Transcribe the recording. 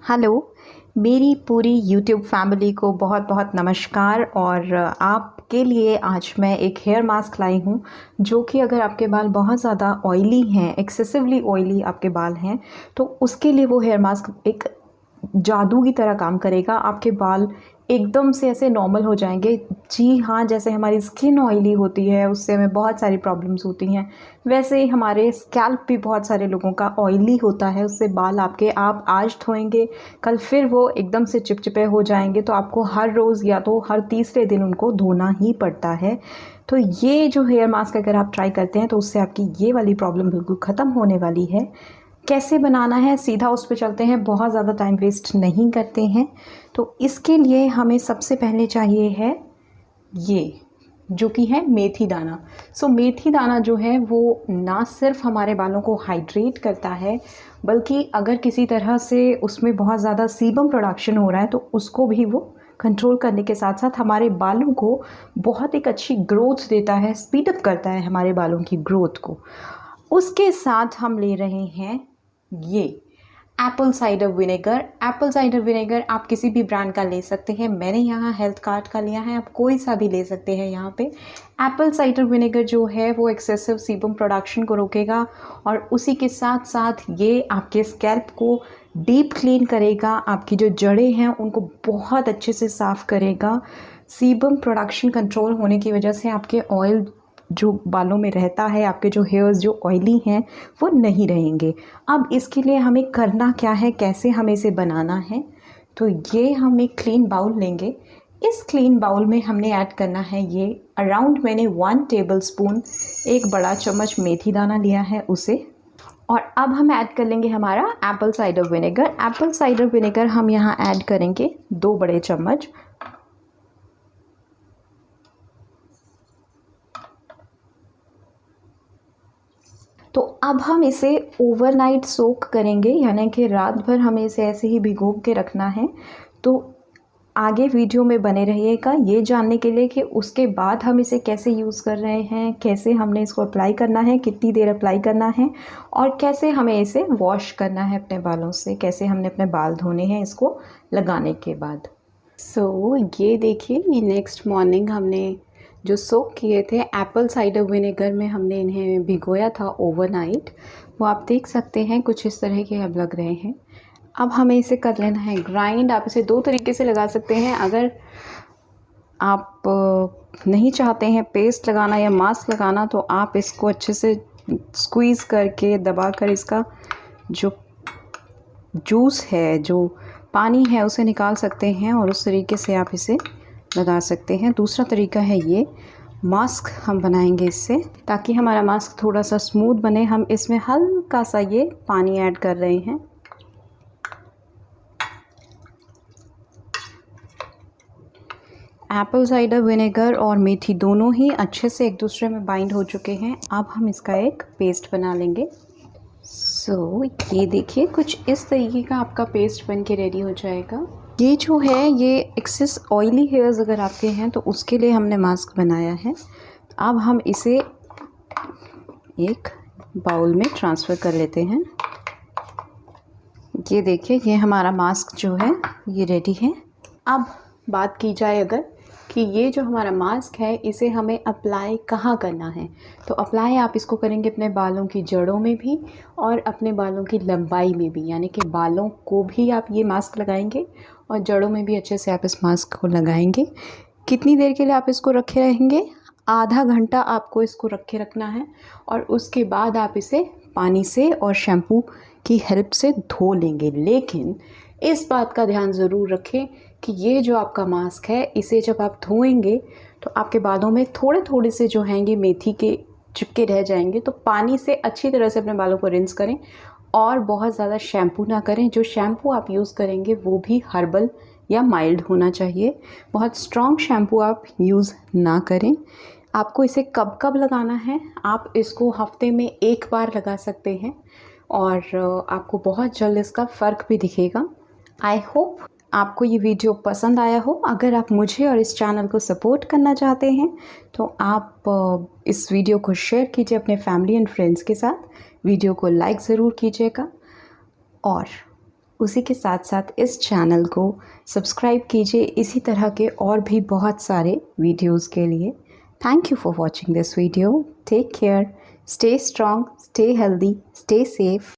Hello, मेरी पूरी YouTube family को बहुत बहुत नमस्कार। और आपके लिए आज मैं एक हेयर मास्क लाई हूँ जो कि अगर आपके बाल बहुत ज़्यादा ऑयली हैं, एक्सेसिवली ऑयली आपके बाल हैं, तो उसके लिए वो हेयर मास्क एक जादू की तरह काम करेगा। आपके बाल एकदम से ऐसे नॉर्मल हो जाएंगे। जी हाँ, जैसे हमारी स्किन ऑयली होती है उससे हमें बहुत सारी प्रॉब्लम्स होती हैं, वैसे ही हमारे स्कैल्प भी बहुत सारे लोगों का ऑयली होता है। उससे बाल आपके आप आज धोएंगे, कल फिर वो एकदम से चिपचिपे हो जाएंगे, तो आपको हर रोज़ या तो हर तीसरे दिन उनको धोना ही पड़ता है। तो ये जो हेयर मास्क अगर आप ट्राई करते हैं तो उससे आपकी ये वाली प्रॉब्लम बिल्कुल ख़त्म होने वाली है। कैसे बनाना है, सीधा उस पे चलते हैं, बहुत ज़्यादा टाइम वेस्ट नहीं करते हैं। तो इसके लिए हमें सबसे पहले चाहिए है ये, जो कि है मेथी दाना। मेथी दाना जो है वो ना सिर्फ हमारे बालों को हाइड्रेट करता है, बल्कि अगर किसी तरह से उसमें बहुत ज़्यादा सीबम प्रोडक्शन हो रहा है तो उसको भी वो कंट्रोल करने के साथ साथ हमारे बालों को बहुत एक अच्छी ग्रोथ देता है, स्पीड अप करता है हमारे बालों की ग्रोथ को। उसके साथ हम ले रहे हैं ये Apple cider vinegar. Apple cider vinegar आप किसी भी ब्रांड का ले सकते हैं, मैंने यहाँ हेल्थ कार्ड का लिया है, आप कोई सा भी ले सकते हैं। यहाँ पे एप्पल साइडर विनेगर जो है वो एक्सेसिव सीबम प्रोडक्शन को रोकेगा और उसी के साथ साथ ये आपके स्कैल्प को डीप क्लीन करेगा, आपकी जो जड़ें हैं उनको बहुत अच्छे से साफ़ करेगा। सीबम प्रोडक्शन कंट्रोल होने की वजह से आपके ऑयल जो बालों में रहता है, आपके जो हेयर्स जो ऑयली हैं वो नहीं रहेंगे। अब इसके लिए हमें करना क्या है, कैसे हमें इसे बनाना है, तो ये हम एक क्लीन बाउल लेंगे। इस क्लीन बाउल में हमने ऐड करना है ये अराउंड मैंने 1 टेबलस्पून, एक बड़ा चम्मच मेथी दाना लिया है उसे। और अब हम ऐड कर लेंगे हमारा Apple cider vinegar. Apple cider vinegar हम यहाँ ऐड करेंगे 2 बड़े चम्मच। तो अब हम इसे ओवरनाइट सोक करेंगे, यानी कि रात भर हमें इसे ऐसे ही भिगो के रखना है। तो आगे वीडियो में बने रहिएगा ये जानने के लिए कि उसके बाद हम इसे कैसे यूज़ कर रहे हैं, कैसे हमने इसको अप्लाई करना है, कितनी देर अप्लाई करना है और कैसे हमें इसे वॉश करना है अपने बालों से, कैसे हमने अपने बाल धोने हैं इसको लगाने के बाद। ये देखिए, ये नेक्स्ट मॉर्निंग हमने जो सोक किए थे एप्पल साइडर विनेगर में, हमने इन्हें भिगोया था ओवरनाइट। वो आप देख सकते हैं कुछ इस तरह के अब लग रहे हैं। अब हमें इसे कर लेना है ग्राइंड। आप इसे 2 तरीके से लगा सकते हैं। अगर आप नहीं चाहते हैं पेस्ट लगाना या मास्क लगाना तो आप इसको अच्छे से स्क्वीज़ करके दबा कर इसका जो जूस है, जो पानी है, उसे निकाल सकते हैं और उस तरीके से आप इसे लगा सकते हैं। दूसरा तरीका है ये मास्क हम बनाएंगे इससे, ताकि हमारा मास्क थोड़ा सा स्मूथ बने। हम इसमें हल्का सा ये पानी ऐड कर रहे हैं। एप्पल साइडर विनेगर और मेथी दोनों ही अच्छे से एक दूसरे में बाइंड हो चुके हैं। अब हम इसका एक पेस्ट बना लेंगे। ये देखिए, कुछ इस तरीके का आपका पेस्ट बन के रेडी हो जाएगा। ये जो है ये एक्सेस ऑयली हेयर्स अगर आपके हैं तो उसके लिए हमने मास्क बनाया है। अब हम इसे एक बाउल में ट्रांसफ़र कर लेते हैं। ये देखिए, ये हमारा मास्क जो है ये रेडी है। अब बात की जाए अगर कि ये जो हमारा मास्क है इसे हमें अप्लाई कहाँ करना है, तो अप्लाई आप इसको करेंगे अपने बालों की जड़ों में भी और अपने बालों की लंबाई में भी, यानी कि बालों को भी आप ये मास्क लगाएंगे और जड़ों में भी अच्छे से आप इस मास्क को लगाएंगे। कितनी देर के लिए आप इसको रखे रहेंगे? आधा घंटा आपको इसको रखे रखना है और उसके बाद आप इसे पानी से और शैम्पू की हेल्प से धो लेंगे। लेकिन इस बात का ध्यान ज़रूर रखें कि ये जो आपका मास्क है इसे जब आप धोएंगे तो आपके बालों में थोड़े थोड़े से जो हैं ये मेथी के चिपके रह जाएंगे। तो पानी से अच्छी तरह से अपने बालों को रिंस करें और बहुत ज़्यादा शैम्पू ना करें। जो शैम्पू आप यूज़ करेंगे वो भी हर्बल या माइल्ड होना चाहिए, बहुत स्ट्रॉन्ग शैम्पू आप यूज़ ना करें। आपको इसे कब कब लगाना है, आप इसको हफ्ते में 1 बार लगा सकते हैं और आपको बहुत जल्द इसका फ़र्क भी दिखेगा। आई होप आपको ये वीडियो पसंद आया हो। अगर आप मुझे और इस चैनल को सपोर्ट करना चाहते हैं तो आप इस वीडियो को शेयर कीजिए अपने फैमिली एंड फ्रेंड्स के साथ। वीडियो को लाइक ज़रूर कीजिएगा और उसी के साथ साथ इस चैनल को सब्सक्राइब कीजिए इसी तरह के और भी बहुत सारे वीडियोस के लिए। Thank you for watching this video. Take care, stay strong, stay healthy, stay safe.